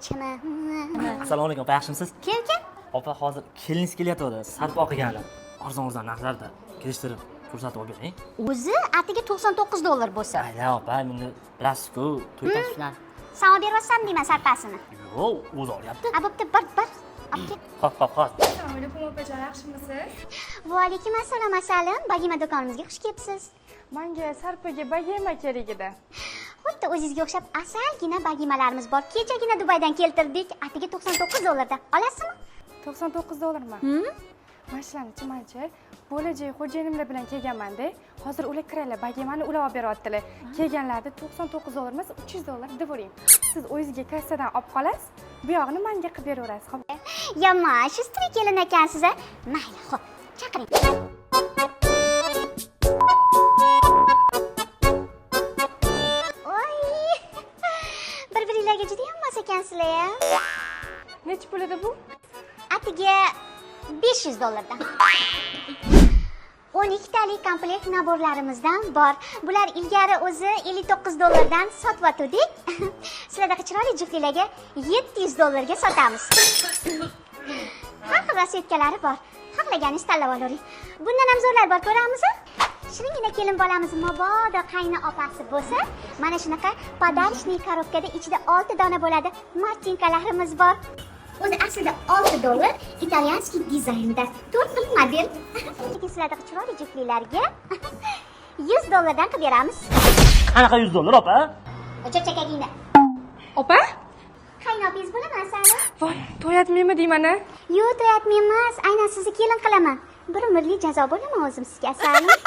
ichimi. Assalomu alaykum, opa, yaxshimisiz? Kim? Opa, hozir keliniz kelyapti. Sarf o'qiganlar. Arzon narxlarda kelishtirib ko'rsatib olib bering. O'zi atiga $99 bo'lsa. Ayla, opa, meni bilasiz-ku, to'y tashvishlar. Sen olib berasam deyman sarpasini. Yo'q, o'zi olyapti. Bo'pti, bir. Olib ket. Xo'p. Assalomu alaykum opajon, yaxshimisiz? Va alaykum assalom asalim. Bagima do'konimizga xush kelibsiz. Menga sarpaga bagema kerak edi. Xuddi o'zingizga o'xshab asalgina bagimalarimiz bor. Kechagina Dubaydan keltirdik. Atiga $99 dan. Olasizmi? $99mi? Mashinani manchi bo'lajak xo'jayinimlar bilan kelganman-da. Hozir ular kiraylar, bagemani ular olib beryaptilar. Kelganlarda $99 emas, $300 devering. Siz o'zingizga kassadan olib qolasiz, bu yog'ini menga qilib beraverasiz, xo'p? Yomon, shu stri kelin ekansiz a? Mayli, xo'p. Chaqiring. Oy! Bir-biringlarga juda ham mos ekansizlar-a. Nech pul edi bu? Atiga $500 dan. 12 talik komplekt naborlarimizdan bor. Bular ilgari o'zi $59 dan sotib-o'tdik. Sizlarga chiroyli juftliklarga $700 ga sotamiz. Har xil rasiyatkalari bor. Xohlaganingiz tanlab olavering. Bundan ham zo'rlar bor, ko'ramizmi? Shiringina kelin bolamiz mabodo qayni opasi bo'lsa, mana shunaqa podarishniy korobkada ichida 6 dona bo'ladi. Martinkalarimiz bor. O'zi aslida $6 italyanskiy dizaynda 4 xil model. Sizlarga chiroyli juftliklarga $100 dan qilib beramiz. Qanaqa $100, opa? O'chakchakagingda. Opa? Qaynopingiz bo'laman asali. Voy, to'yatmaymi deyman-a? Yo'q, to'yatmayman emas. Aynan sizni kelin qilaman. Bir umrlik jazo bo'laman o'zim sizga asali.